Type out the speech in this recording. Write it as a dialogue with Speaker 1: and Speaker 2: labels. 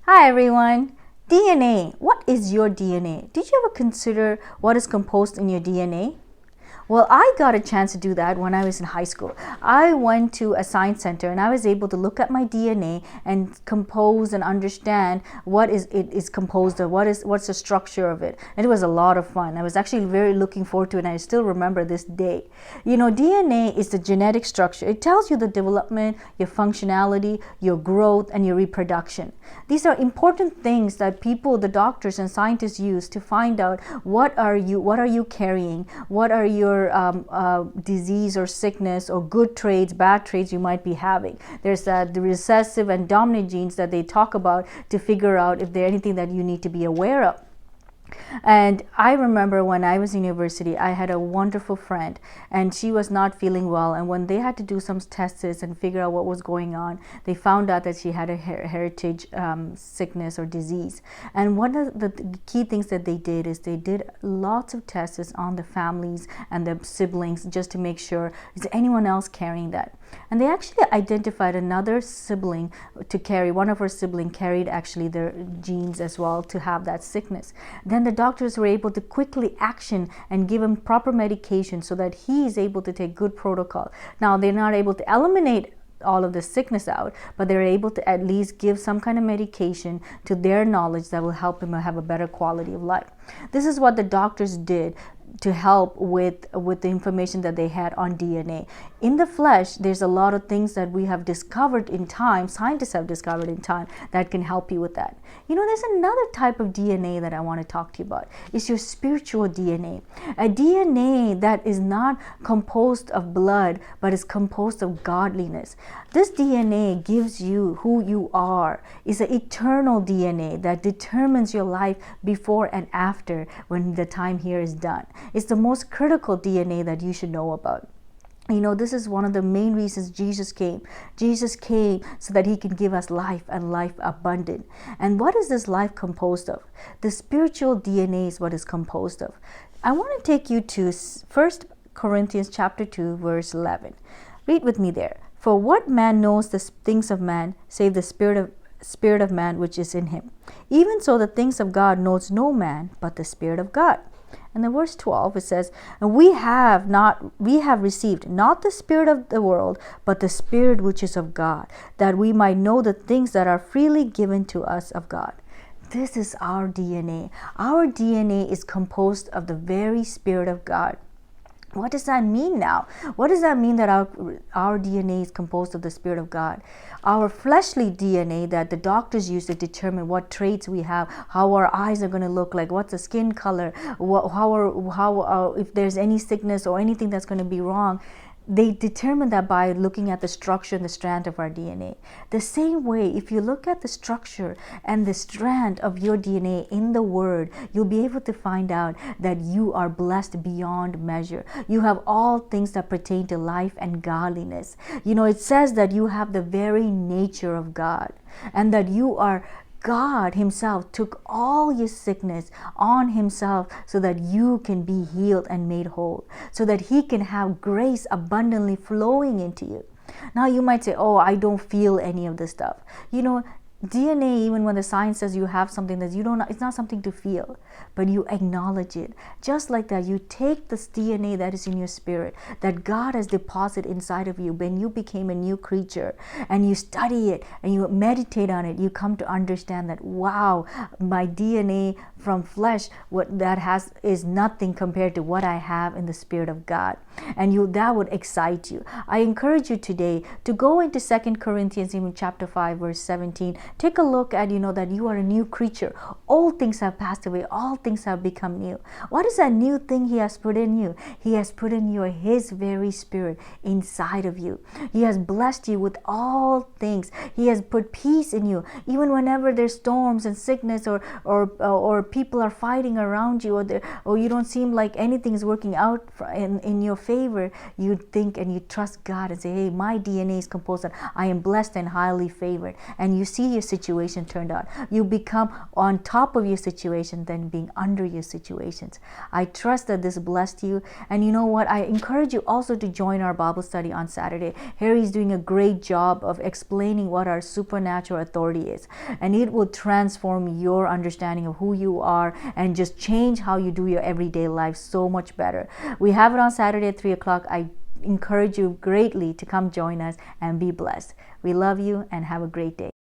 Speaker 1: Hi everyone. DNA. What is your DNA? Did you ever consider what is composed in your DNA? Well, I got a chance to do that when I was in high school. I went to a science center and I was able to look at my DNA and compose and understand what it is composed of, what's the structure of it. And it was a lot of fun. I was actually very looking forward to it, and I still remember this day. DNA is the genetic structure. It tells you the development, your functionality, your growth, and your reproduction. These are important things that people, the doctors and scientists use to find out what are you carrying, what are your disease or sickness or good traits, bad traits you might be having. There's the recessive and dominant genes that they talk about to figure out if there's anything that you need to be aware of. And I remember when I was in university, I had a wonderful friend and she was not feeling well. And when they had to do some tests and figure out what was going on, they found out that she had a heritage sickness or disease. And one of the key things that they did is they did lots of tests on the families and the siblings just to make sure, is anyone else carrying that? And they actually identified another sibling to carry, one of her siblings carried actually their genes as well to have that sickness. Then the doctors were able to quickly action and give him proper medication so that he is able to take good protocol. Now they're not able to eliminate all of the sickness out, but they're able to at least give some kind of medication to their knowledge that will help him have a better quality of life. This is what the doctors did to help with the information that they had on DNA. In the flesh, there's a lot of things that we have discovered in time, scientists have discovered in time, that can help you with that. There's another type of DNA that I want to talk to you about. It's your spiritual DNA. A DNA that is not composed of blood, but is composed of godliness. This DNA gives you who you are. It's an eternal DNA that determines your life before and after when the time here is done. It's the most critical DNA that you should know about. This is one of the main reasons Jesus came. Jesus came so that he can give us life and life abundant. And what is this life composed of? The spiritual DNA is what it's composed of. I want to take you to 1 Corinthians chapter 2, verse 11. Read with me there. For what man knows the things of man, save the spirit of man which is in him? Even so the things of God knows no man but the Spirit of God. And in verse 12 it says, and we have received not the spirit of the world, but the Spirit which is of God, that we might know the things that are freely given to us of God. This is our DNA. Our DNA is composed of the very Spirit of God. What does that mean now? What does that mean that our DNA is composed of the Spirit of God? Our fleshly DNA that the doctors use to determine what traits we have, how our eyes are going to look like, what's the skin color, if there's any sickness or anything that's going to be wrong, they determine that by looking at the structure and the strand of our DNA. The same way, if you look at the structure and the strand of your DNA in the Word, you'll be able to find out that you are blessed beyond measure. You have all things that pertain to life and godliness. It says that you have the very nature of God, and that God himself took all your sickness on himself so that you can be healed and made whole, so that he can have grace abundantly flowing into you. Now you might say, oh, I don't feel any of this stuff. DNA, even when the science says you have something that you don't know, it's not something to feel, but you acknowledge it. Just like that, you take this DNA that is in your spirit, that God has deposited inside of you when you became a new creature, and you study it and you meditate on it, you come to understand that, wow, my DNA from flesh, what that has is nothing compared to what I have in the Spirit of God. And that would excite you. I encourage you today to go into 2 Corinthians even chapter 5 verse 17. Take a look at that you are a new creature. Old things have passed away, all things have become new. What is that new thing he has put in you? He has put in you his very Spirit inside of you. He has blessed you with all things. He has put peace in you. Even whenever there's storms and sickness or people are fighting around you, or you don't seem like anything is working out in your favor, you think and you trust God and say, hey, my DNA is composed that I am blessed and highly favored. And you see situation turned out. You become on top of your situation than being under your situations. I trust that this blessed you. And you know what? I encourage you also to join our Bible study on Saturday. Harry's doing a great job of explaining what our supernatural authority is. And it will transform your understanding of who you are and just change how you do your everyday life so much better. We have it on Saturday at 3 o'clock. I encourage you greatly to come join us and be blessed. We love you and have a great day.